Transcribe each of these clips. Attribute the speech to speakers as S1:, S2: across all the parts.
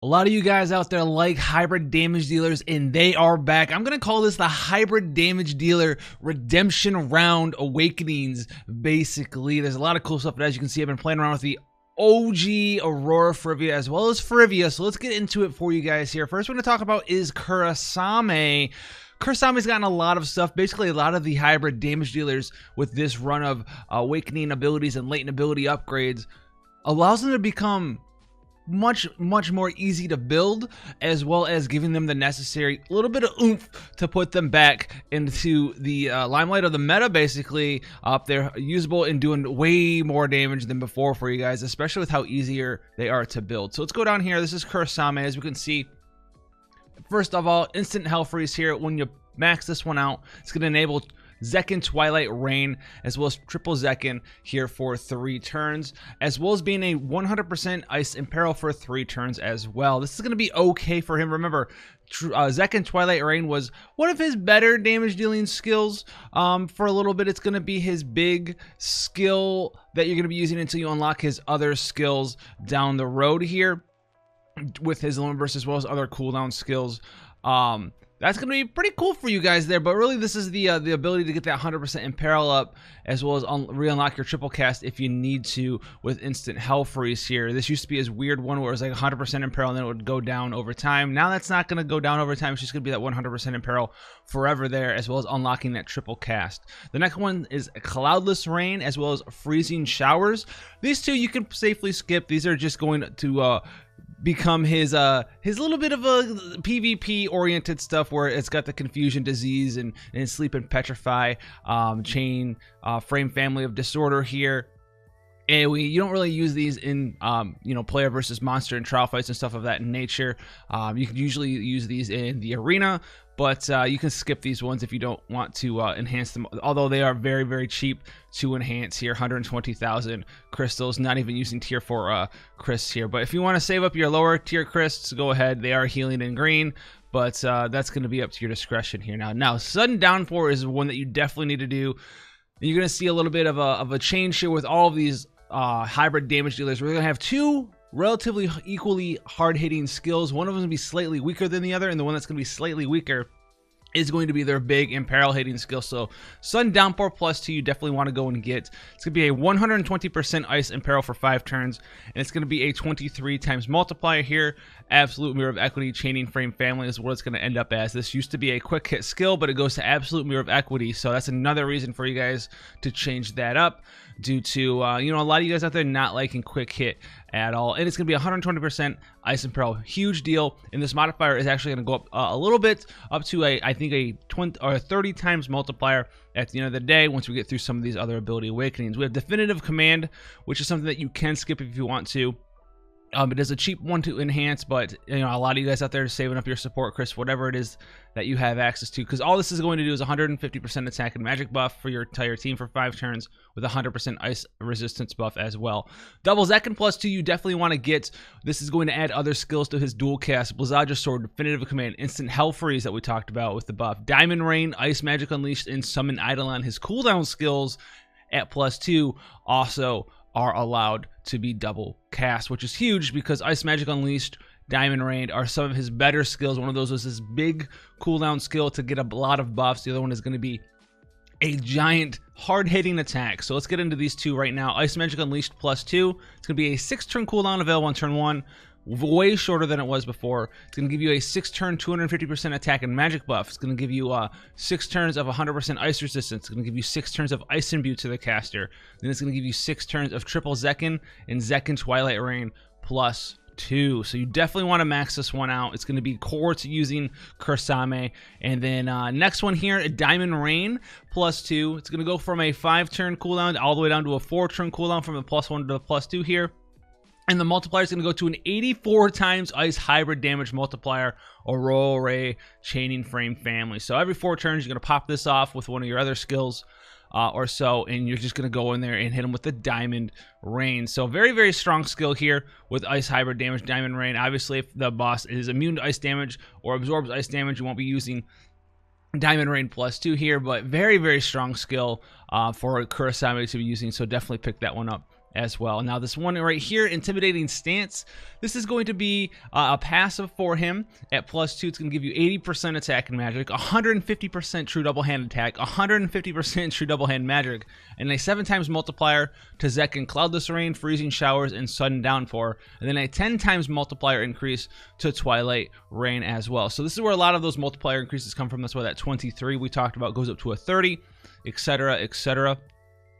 S1: A lot of you guys out there like hybrid damage dealers, and they are back. I'm going to call this the hybrid damage dealer redemption round awakenings, basically. There's a lot of cool stuff, but as you can see, I've been playing around with the OG Aurora Fryevia as well as Fryevia, so let's get into it for you guys here. First, we're going to talk about is Kurasame. Kurasame's gotten a lot of stuff. Basically, a lot of the hybrid damage dealers with this run of awakening abilities and latent ability upgrades allows them to become much more easy to build, as well as giving them the necessary little bit of oomph to put them back into the limelight of the meta, basically up there, usable and doing way more damage than before for you guys, especially with how easier they are to build. So let's go down here. This is Kurasame. As we can see, first of all, instant health freeze here. When you max this one out, it's going to enable Zekken Twilight Rain, as well as triple Zekken here for 3 turns, as well as being a 100% Ice Imperil for 3 turns as well. This is going to be okay for him. Remember, Zekken Twilight Rain was one of his better damage dealing skills for a little bit. It's going to be his big skill that you're going to be using until you unlock his other skills down the road here with his limit burst, as well as other cooldown skills. That's going to be pretty cool for you guys there, but really this is the ability to get that 100% Imperil up, as well as re-unlock your triple cast if you need to with instant hell freeze here. This used to be his weird one where it was like 100% Imperil and then it would go down over time. Now that's not going to go down over time. It's just going to be that 100% Imperil forever there, as well as unlocking that triple cast. The next one is Cloudless Rain, as well as Freezing Showers. These two you can safely skip. These are just going to become his little bit of a PvP oriented stuff, where it's got the Confusion Disease and Sleep and Petrify chain frame family of disorder here. And you don't really use these in player versus monster and trial fights and stuff of that nature. You can usually use these in the arena, but you can skip these ones if you don't want to enhance them, although they are very cheap to enhance here. 120,000 crystals, not even using tier 4 crysts here. But if you want to save up your lower tier crysts, go ahead. They are healing in green, but that's going to be up to your discretion here. Now Sudden Downpour is one that you definitely need to do. You're going to see a little bit of a change here with all of these hybrid damage dealers. We're going to have 2 relatively equally hard-hitting skills. One of them is going to be slightly weaker than the other, and the one that's going to be slightly weaker is going to be their big Imperil hitting skill. So Sudden Downpour +2 you definitely want to go and get. It's going to be a 120% Ice Imperil for 5 turns, and it's going to be a 23 times multiplier here. Absolute Mirror of Equity Chaining Frame Family is what it's going to end up as. This used to be a quick hit skill, but it goes to Absolute Mirror of Equity, so that's another reason for you guys to change that up, due to a lot of you guys out there not liking quick hit at all. And it's going to be 120% Ice Imperil. Huge deal. And this modifier is actually going to go up a little bit, up to I think a 20 or 30 times multiplier at the end of the day once we get through some of these other ability awakenings. We have Definitive Command, which is something that you can skip if you want to. It is a cheap one to enhance, but a lot of you guys out there are saving up your support, Chris, whatever it is that you have access to, because all this is going to do is 150% attack and magic buff for your entire team for 5 turns, with 100% ice resistance buff as well. Double Zekken +2 you definitely want to get. This is going to add other skills to his dual cast: Blizzaja Sword, Definitive Command, Instant Hell Freeze that we talked about with the buff, Diamond Rain, Ice Magic Unleashed, and Summon Eidolon. His cooldown skills at +2 also are allowed to be double cast, which is huge because Ice Magic Unleashed, Diamond Rain are some of his better skills. One of those was his big cooldown skill to get a lot of buffs. The other one is going to be a giant hard-hitting attack. So let's get into these two right now. Ice Magic Unleashed +2. It's going to be a 6-turn cooldown available on turn 1. Way shorter than it was before. It's going to give you a 6-turn 250% attack and magic buff. It's going to give you 6 turns of 100% ice resistance. It's going to give you 6 turns of ice imbue to the caster. Then it's going to give you 6 turns of triple Zekken and Zekken Twilight Rain +2. So you definitely want to max this one out. It's going to be core to using Kurasame. And then next one here, Diamond Rain +2. It's going to go from a 5-turn cooldown all the way down to a 4-turn cooldown, from the +1 to the +2 here. And the multiplier is going to go to an 84 times Ice Hybrid Damage multiplier, Aurora Chaining Frame Family. So every 4 turns, you're going to pop this off with one of your other skills or so, and you're just going to go in there and hit him with the Diamond Rain. So very strong skill here with Ice Hybrid Damage, Diamond Rain. Obviously, if the boss is immune to ice damage or absorbs ice damage, you won't be using Diamond Rain +2 here, but very strong skill for Kurasame to be using, so definitely pick that one up as well. Now this one right here, Intimidating Stance, this is going to be a passive for him at +2. It's going to give you 80% attack and magic, 150% true double hand attack, 150% true double hand magic, and a 7 times multiplier to Zekken Cloudless Rain, Freezing Showers, and Sudden Downpour, and then a 10 times multiplier increase to Twilight Rain as well. So this is where a lot of those multiplier increases come from. That's why that 23 we talked about goes up to a 30, etc., etc.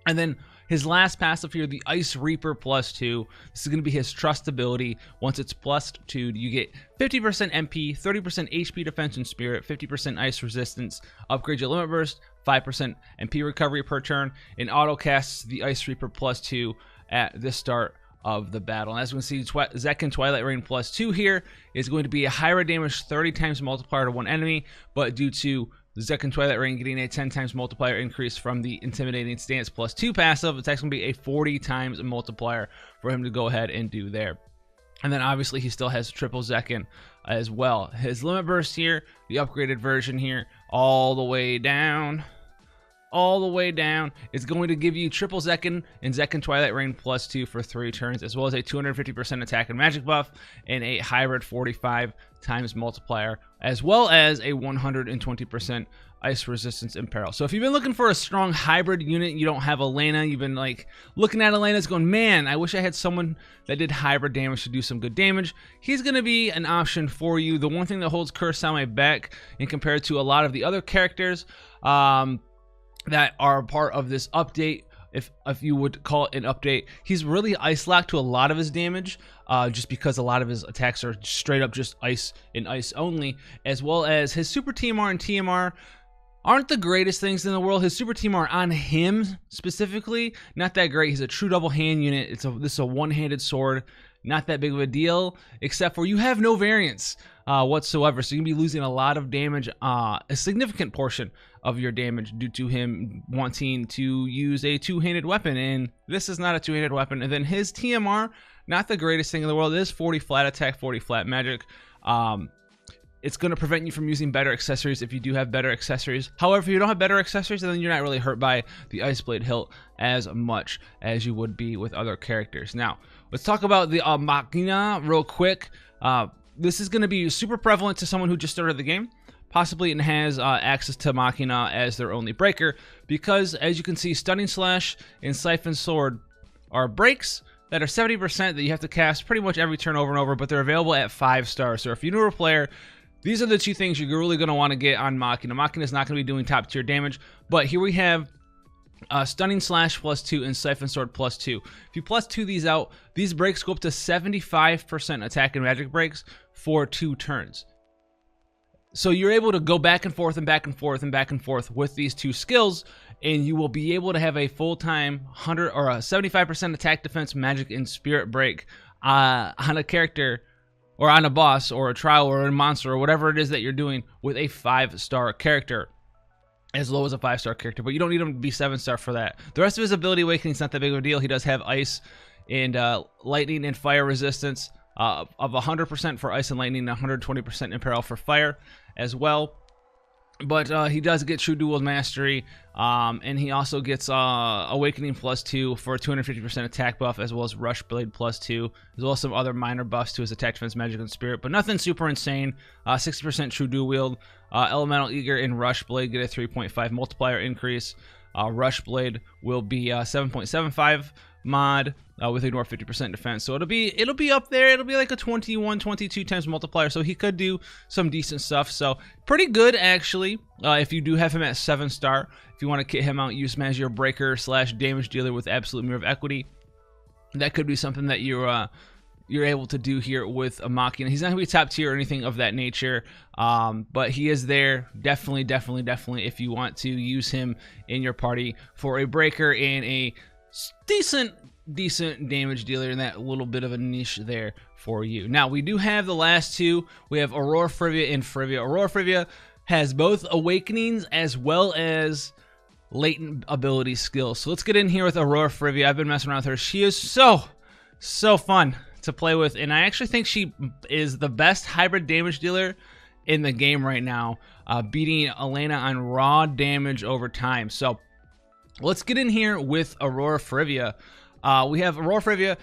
S1: And then his last passive here, the Ice Reaper +2. This is going to be his trust ability. Once it's +2, you get 50% MP, 30% HP defense and spirit, 50% ice resistance, upgrade your limit burst, 5% MP recovery per turn, and auto casts the Ice Reaper +2 at the start of the battle. And as we can see, Zekken Twilight Rain +2 here is going to be a higher damage 30 times multiplier to one enemy, but due to Zekken Twilight Rain getting a 10 times multiplier increase from the Intimidating Stance +2 passive, it's actually going to be a 40 times multiplier for him to go ahead and do there. And then obviously he still has triple Zekken as well. His limit burst here, the upgraded version here, all the way down, is going to give you triple Zekken and Zekken Twilight Rain +2 for 3 turns, as well as a 250% attack and magic buff and a hybrid 45 times multiplier, as well as a 120% ice resistance in peril. So if you've been looking for a strong hybrid unit, you don't have Elena, you've been like looking at Elena's going, man, I wish I had someone that did hybrid damage to do some good damage. He's going to be an option for you. The one thing that holds Kurasame back in compared to a lot of the other characters that are part of this update, if you would call it an update, he's really ice locked to a lot of his damage, just because a lot of his attacks are straight up just ice and ice only, as well as his super TMR and TMR aren't the greatest things in the world. His super TMR on him specifically, not that great. He's a true double hand unit. This is a one-handed sword, not that big of a deal, except for you have no variance whatsoever, so you can be losing a lot of damage, a significant portion of your damage due to him wanting to use a two-handed weapon, and this is not a two-handed weapon. And then his TMR, not the greatest thing in the world. It is 40 flat attack, 40 flat magic. It's going to prevent you from using better accessories if you do have better accessories. However, if you don't have better accessories, then you're not really hurt by the Ice Blade hilt as much as you would be with other characters. Now, let's talk about the Machina real quick. This is going to be super prevalent to someone who just started the game, possibly, and has access to Machina as their only breaker, because as you can see, Stunning Slash and Siphon Sword are breaks that are 70% that you have to cast pretty much every turn over and over, but they're available at 5 stars. So if you're a newer player, these are the two things you're really going to want to get on Machina. Machina is not going to be doing top tier damage, but here we have Stunning Slash +2 and Siphon Sword +2. If you +2 these out, these breaks go up to 75% attack and magic breaks for 2 turns. So you're able to go back and forth and back and forth and back and forth with these 2 skills, and you will be able to have a full-time 100 or a 75% attack, defense, magic, and spirit break on a character or on a boss or a trial or a monster or whatever it is that you're doing with a 5-star character, as low as a 5-star character. But you don't need him to be 7-star for that. The rest of his ability awakening is not that big of a deal. He does have ice and lightning and fire resistance of 100% for ice and lightning, and 120% in peril for fire as well. But he does get True Dual Mastery, and he also gets Awakening +2 for a 250% attack buff, as well as Rush Blade +2, as well as some other minor buffs to his attack, defense, magic, and spirit, but nothing super insane. 60% True Dual Wield, Elemental Eager and Rush Blade get a 3.5 multiplier increase. Rush Blade will be 7.75 mod with ignore 50% defense, so it'll be up there. It'll be like a 21, 22 times multiplier, so he could do some decent stuff. So pretty good actually. If you do have him at 7-star, if you want to kit him out, use him as your breaker / damage dealer with absolute mirror of equity. That could be something that you're able to do here with a Machina. He's not going to be top tier or anything of that nature, but he is there definitely if you want to use him in your party for a breaker and a decent damage dealer, and that little bit of a niche there for you. Now we do have the last two. We have Aurora Fryevia and Fryevia. Aurora Fryevia has both awakenings as well as latent ability skills. So let's get in here with Aurora Fryevia. I've been messing around with her. She is so fun to play with, and I actually think she is the best hybrid damage dealer in the game right now, beating Elena on raw damage over time. So let's get in here with Aurora Fryevia. We have Aurora Fryevia,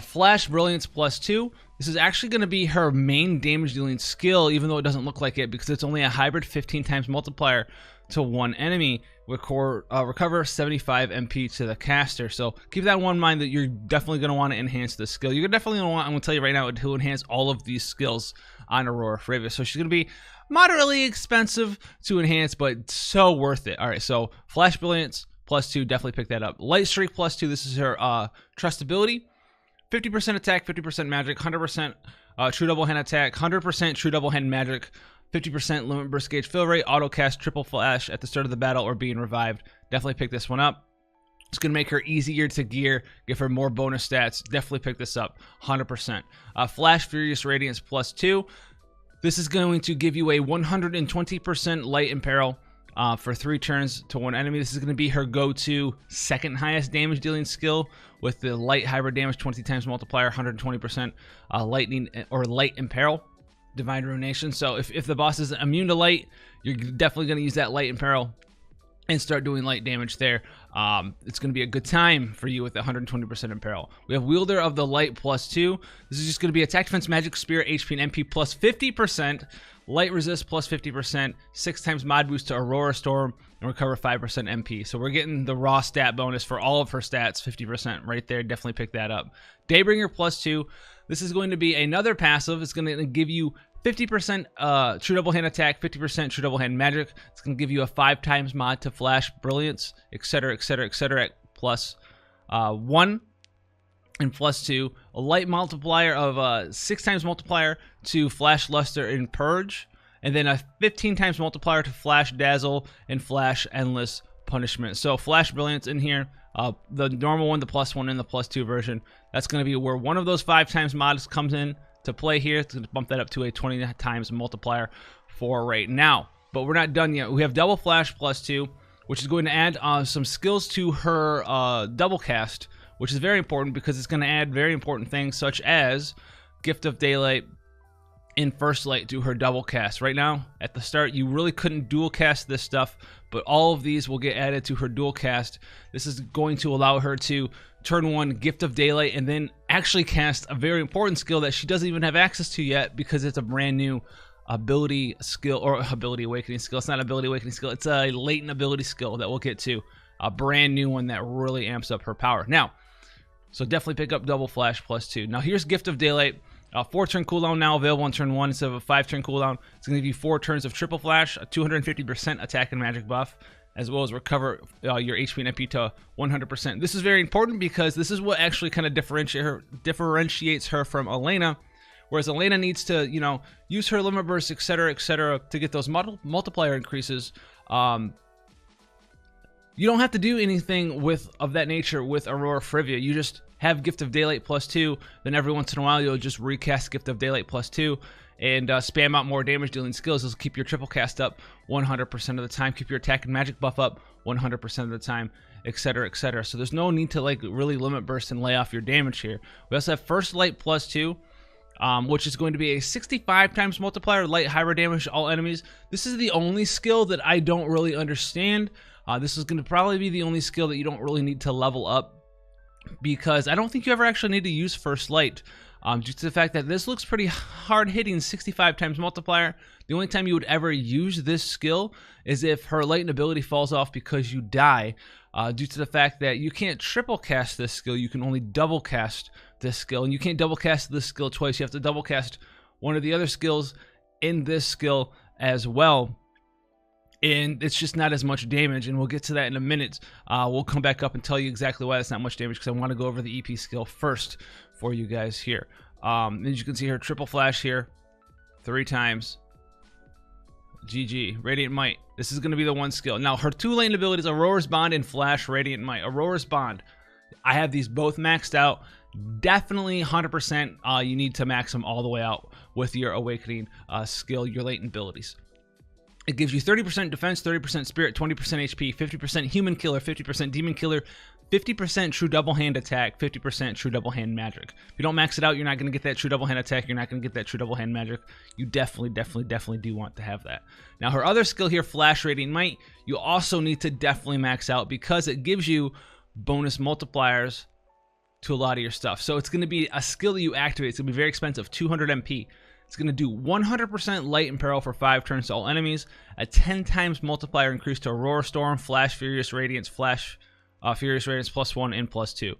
S1: Flash Brilliance +2. This is actually going to be her main damage dealing skill, even though it doesn't look like it, because it's only a hybrid 15 times multiplier to one enemy. Recover 75 MP to the caster. So keep that one in mind, that you're definitely going to want to enhance this skill. You're definitely going to want, I'm going to tell you right now, to enhance all of these skills on Aurora Fryevia. So she's going to be moderately expensive to enhance, but so worth it. All right, so Flash Brilliance +2, definitely pick that up. Light Streak +2, this is her Trust Ability. 50% attack, 50% magic, 100% true double hand attack, 100% true double hand magic, 50% limit burst gauge fill rate, auto cast triple flash at the start of the battle or being revived. Definitely pick this one up. It's going to make her easier to gear, give her more bonus stats. Definitely pick this up, 100%. Flash Furious Radiance +2. This is going to give you a 120% light imperil for 3 turns to one enemy. This is going to be her go-to second highest damage dealing skill, with the light hybrid damage 20 times multiplier, 120% lightning or light imperil, divine ruination. So if the boss is immune to light, you're definitely going to use that light imperil and start doing light damage there. It's going to be a good time for you with the 120% imperil. We have Wielder of the Light +2. This is just going to be attack, defense, magic, spirit, HP, and MP +50%, light resist +50%, 6 times mod boost to Aurora Storm, and recover 5% MP. So we're getting the raw stat bonus for all of her stats, 50% right there. Definitely pick that up. Daybringer +2. This is going to be another passive. It's going to give you 50% true double hand attack, 50% true double hand magic. It's going to give you a 5 times mod to Flash Brilliance, etc., etc., etc., +1 and +2. A light multiplier of 6 times multiplier to Flash Luster and Purge, and then a 15 times multiplier to Flash Dazzle and Flash Endless Punishment. So Flash Brilliance in here, the normal one, the +1, and the +2 version. That's going to be where one of those 5 times mods comes in to play here. It's going to bump that up to a 20 times multiplier for right now. But we're not done yet. We have Double Flash +2, which is going to add some skills to her double cast, which is very important because it's going to add very important things such as Gift of Daylight and First Light to her double cast. Right now, at the start, you really couldn't dual cast this stuff, but all of these will get added to her dual cast. This is going to allow her to turn 1 Gift of Daylight and then actually cast a very important skill that she doesn't even have access to yet, because it's a brand new ability skill, or ability awakening skill. It's not an ability awakening skill, it's a latent ability skill that we'll get to. A brand new one that really amps up her power. Now, so definitely pick up Double Flash +2. Now here's Gift of Daylight. 4 turn cooldown now available on turn 1 instead of a 5 turn cooldown. It's going to give you 4 turns of triple flash, a 250% attack and magic buff, as well as recover your HP and MP to 100%. This is very important because this is what actually kind of differentiates her from Elena. Whereas Elena needs to, use her limit burst, etc., to get those multiplier increases. You don't have to do anything of that nature with Aurora Fryevia. You just have Gift of Daylight +2, then every once in a while you'll just recast Gift of Daylight +2 and spam out more damage dealing skills. This will keep your triple cast up 100% of the time, keep your attack and magic buff up 100% of the time, etc., etc. So there's no need to really limit burst and lay off your damage here. We also have First Light +2, which is going to be a 65 times multiplier, light hybrid damage to all enemies. This is the only skill that I don't really understand. This is going to probably be the only skill that you don't really need to level up, because I don't think you ever actually need to use First Light, due to the fact that this looks pretty hard hitting, 65 times multiplier. The only time you would ever use this skill is if her latent ability falls off because you die, due to the fact that you can't triple cast this skill, you can only double cast this skill, and you can't double cast this skill twice. You have to double cast one of the other skills in this skill as well. And it's just not as much damage, and we'll get to that in a minute. We'll come back up and tell you exactly why that's not much damage, because I want to go over the EP skill first for you guys here. As you can see here, triple flash here, 3 times. GG, Radiant Might. This is going to be the one skill. Now, her 2 latent abilities, Aurora's Bond and Flash Radiant Might. Aurora's Bond, I have these both maxed out. Definitely 100%, you need to max them all the way out with your Awakening skill, your latent abilities. It gives you 30% defense, 30% spirit, 20% HP, 50% human killer, 50% demon killer, 50% true double hand attack, 50% true double hand magic. If you don't max it out, you're not going to get that true double hand attack, you're not going to get that true double hand magic. You definitely do want to have that. Now, her other skill here, Flash Radiant Might, you also need to definitely max out, because it gives you bonus multipliers to a lot of your stuff. So it's going to be a skill that you activate. It's going to be very expensive, 200 MP. It's going to do 100% light and peril for 5 turns to all enemies, a 10 times multiplier increase to Aurora Storm, Flash Furious Radiance, Flash Furious Radiance +1 and +2.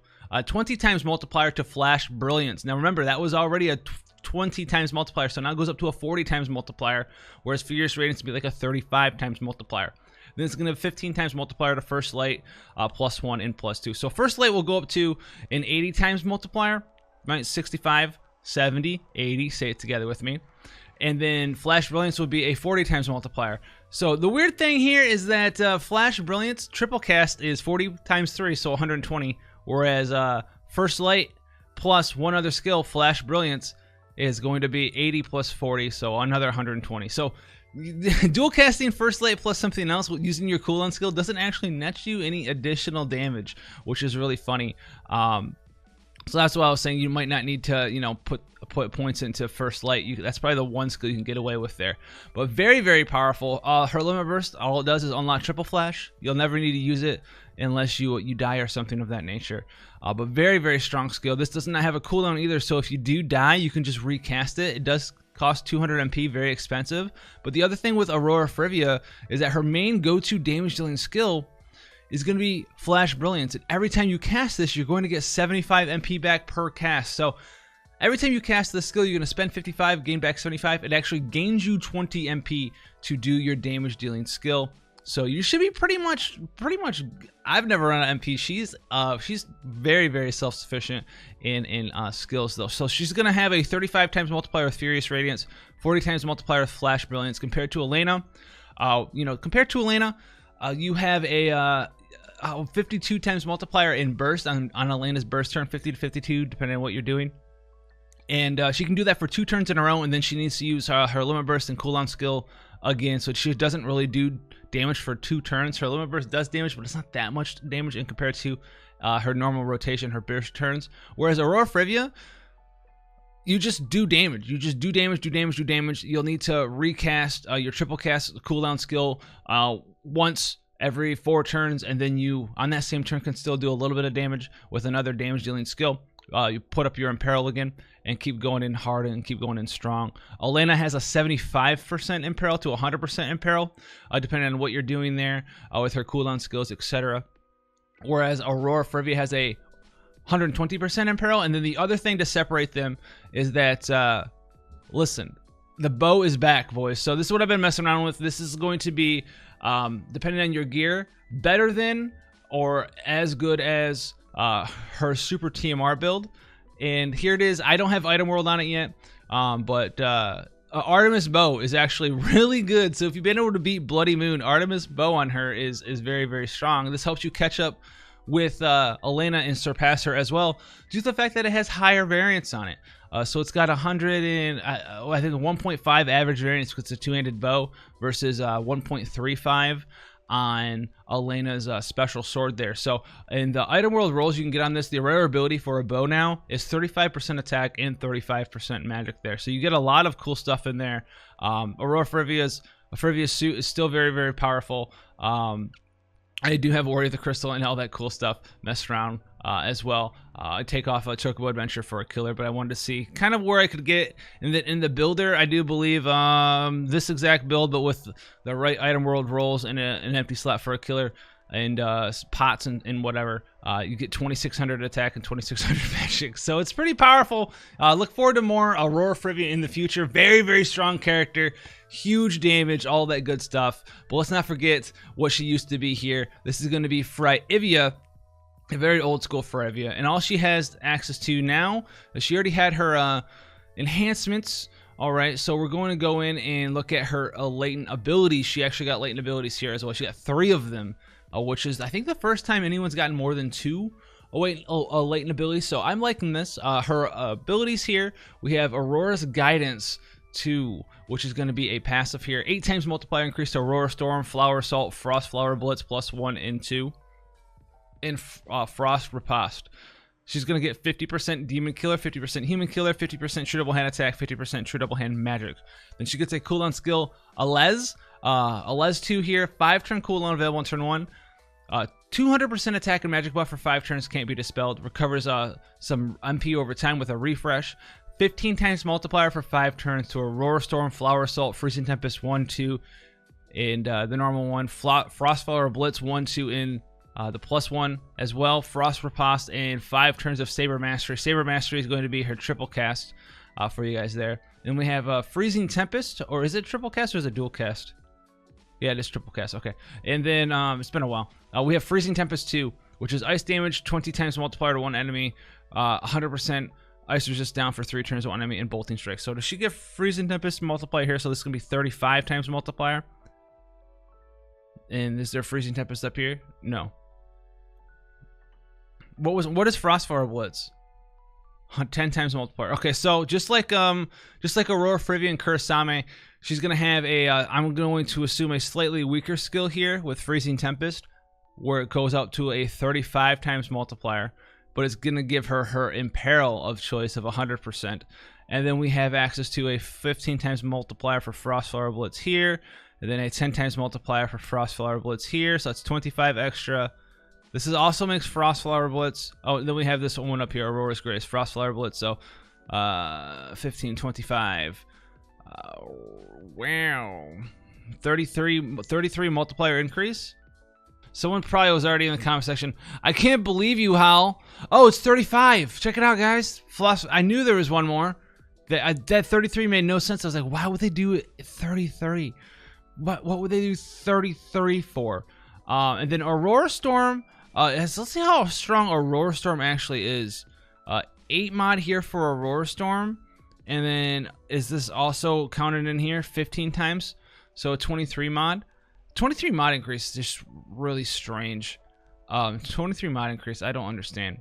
S1: 20 times multiplier to Flash Brilliance. Now remember, that was already a 20 times multiplier, so now it goes up to a 40 times multiplier, whereas Furious Radiance would be like a 35 times multiplier. Then it's going to have 15 times multiplier to First Light, +1 and +2. So First Light will go up to an 80 times multiplier, right? 65, 70, 80, say it together with me. And then Flash Brilliance will be a 40 times multiplier. So the weird thing here is that Flash Brilliance triple cast is 40 times 3, so 120. Whereas First Light plus one other skill, Flash Brilliance, is going to be 80 plus 40, so another 120. So dual casting First Light plus something else using your cooldown skill doesn't actually net you any additional damage, which is really funny. So that's why I was saying you might not need to, you know, put points into First Light. That's probably the one skill you can get away with there. But very, very powerful. Her Limit Burst, all it does is unlock Triple Flash. You'll never need to use it unless you die or something of that nature. But very, very strong skill. This does not have a cooldown either, so if you do die, you can just recast it. It does cost 200 MP, very expensive. But the other thing with Aurora Fryevia is that her main go-to damage dealing skill is going to be Flash Brilliance. And every time you cast this, you're going to get 75 MP back per cast. So every time you cast this skill, you're going to spend 55, gain back 75. It actually gains you 20 MP to do your damage dealing skill. So you should be pretty much. I've never run an MP. She's very, very self-sufficient in skills though. So she's gonna have a 35 times multiplier with Furious Radiance, 40 times multiplier with Flash Brilliance. Compared to Elena, you have a 52 times multiplier in burst on Elena's burst turn, 50 to 52 depending on what you're doing. And she can do that for 2 turns in a row, and then she needs to use her Limit Burst and cooldown skill again, so she doesn't really do damage for 2 turns. Her Limit Burst does damage, but it's not that much damage in compared to her normal rotation, her burst turns. Whereas Aurora Fryevia, you just do damage. You just do damage. You'll need to recast your triple cast cooldown skill once every 4 turns, and then you, on that same turn, can still do a little bit of damage with another damage dealing skill. You put up your Imperil again and keep going in hard and keep going in strong. Elena has a 75% Imperil to 100% Imperil, depending on what you're doing there with her cooldown skills, etc. Whereas Aurora Fryevia has a 120% Imperil. And then the other thing to separate them is that, listen, the bow is back, boys. So this is what I've been messing around with. This is going to be, depending on your gear, better than or as good as her super TMR build. And here it is. I don't have item world on it yet, but Artemis bow is actually really good. So if you've been able to beat Bloody Moon, Artemis bow on her is very, very strong. This helps you catch up with Elena and surpass her as well, due to the fact that it has higher variance on it. So it's got 100 and I think 1.5 average variance because it's a 2-handed bow versus 1.35 on Elena's special sword there. So in the item world rolls you can get on this, the rare ability for a bow now is 35% attack and 35% magic there. So you get a lot of cool stuff in there. Aurora Fryevia's suit is still very, very powerful. I do have Warrior of the Crystal and all that cool stuff messed around as well. I take off a Chocobo Adventure for a killer, but I wanted to see kind of where I could get in the builder. I do believe this exact build, but with the right item world rolls and an empty slot for a killer and pots and whatever, you get 2600 attack and 2600 magic. So it's pretty powerful. Look forward to more Aurora Fryevia in the future. Very, very strong character. Huge damage, all that good stuff. But let's not forget what she used to be here. This is going to be Fryevia, a very old school Fryevia. And all she has access to now, she already had her enhancements. All right, so we're going to go in and look at her latent abilities. She actually got latent abilities here as well. She got 3 of them, which is, I think, the first time anyone's gotten more than 2 latent abilities. So I'm liking this. Her abilities here, we have Aurora's Guidance 2, which is going to be a passive here. 8 times multiplier increase to Aurora Storm, Flower Assault, Frost Flower Blitz +1 and 2, and Frost Riposte. She's going to get 50% Demon Killer, 50% Human Killer, 50% True Double Hand Attack, 50% True Double Hand Magic. Then she gets a cooldown skill, Alez 2 here, 5 turn cooldown available on turn 1. 200% attack and magic buff for 5 turns, can't be dispelled. Recovers some MP over time with a refresh. 15 times multiplier for 5 turns to Aurora Storm, Flower Assault, Freezing Tempest 1/2 and the normal one. Frostfire Blitz 1/2 in the +1 as well. Frost Riposte and 5 turns of Saber Mastery. Saber Mastery is going to be her triple cast for you guys there. Then we have Freezing Tempest, or is it triple cast or is it dual cast? Yeah, it is triple cast. Okay. And then it's been a while. We have Freezing Tempest 2, which is ice damage, 20 times multiplier to one enemy, 100% ice resist down for 3 turns to one enemy, and bolting strike. So does she get Freezing Tempest multiplier here? So this is gonna be 35 times multiplier. And is there Freezing Tempest up here? No. What is Frostfire Blitz? 10 times multiplier. Okay, so just like Aurora Fryevia and Kurasame, she's gonna have a I'm going to assume a slightly weaker skill here with Freezing Tempest, where it goes up to a 35 times multiplier, but it's gonna give her Imperil of choice of 100%. And then we have access to a 15 times multiplier for Frostfire Blitz here, and then a 10 times multiplier for Frostfire Blitz here, so that's 25 extra. This is also makes Frostfire Blitz. Oh, then we have this one up here, Aurora's Grace, Frostfire Blitz. So, 15, 25. Wow. 33 multiplier increase. Someone probably was already in the comment section. I can't believe you, Hal. Oh, it's 35. Check it out, guys. I knew there was one more. That 33 made no sense. I was like, why would they do 33? What would they do 33 for? And then Aurora Storm. Let's see how strong Aurora Storm actually is. 8 mod here for Aurora Storm. And then is this also counted in here? 15 times. So 23 mod. 23 mod increase is just really strange. 23 mod increase, I don't understand.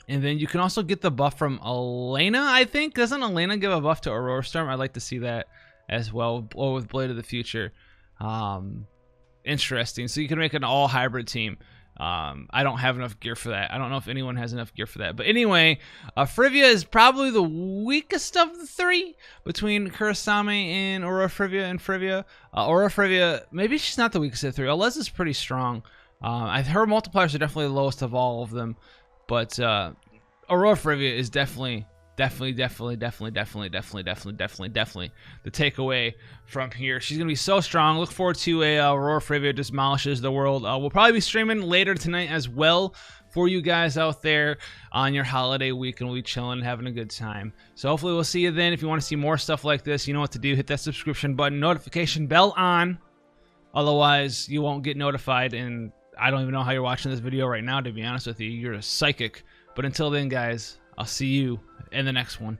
S1: And then you can also get the buff from Elena, I think. Doesn't Elena give a buff to Aurora Storm? I'd like to see that as well. Or with Blade of the Future. Interesting. So you can make an all hybrid team. I don't have enough gear for that. I don't know if anyone has enough gear for that. But anyway, Fryevia is probably the weakest of the 3 between Kurasame and Aurora Fryevia. Aurora Fryevia, maybe she's not the weakest of the 3. Alez is pretty strong. Her multipliers are definitely the lowest of all of them. But Aurora Fryevia is definitely the takeaway from here. She's gonna be so strong. Look forward to a Aurora Fryevia demolishes the world. We'll probably be streaming later tonight as well for you guys out there on your holiday week, and we'll be chilling, having a good time. So hopefully we'll see you then. If you want to see more stuff like this, you know what to do. Hit that subscription button, notification bell on. Otherwise, you won't get notified, and I don't even know how you're watching this video right now, to be honest with you. You're a psychic. But until then, guys, I'll see you in the next one.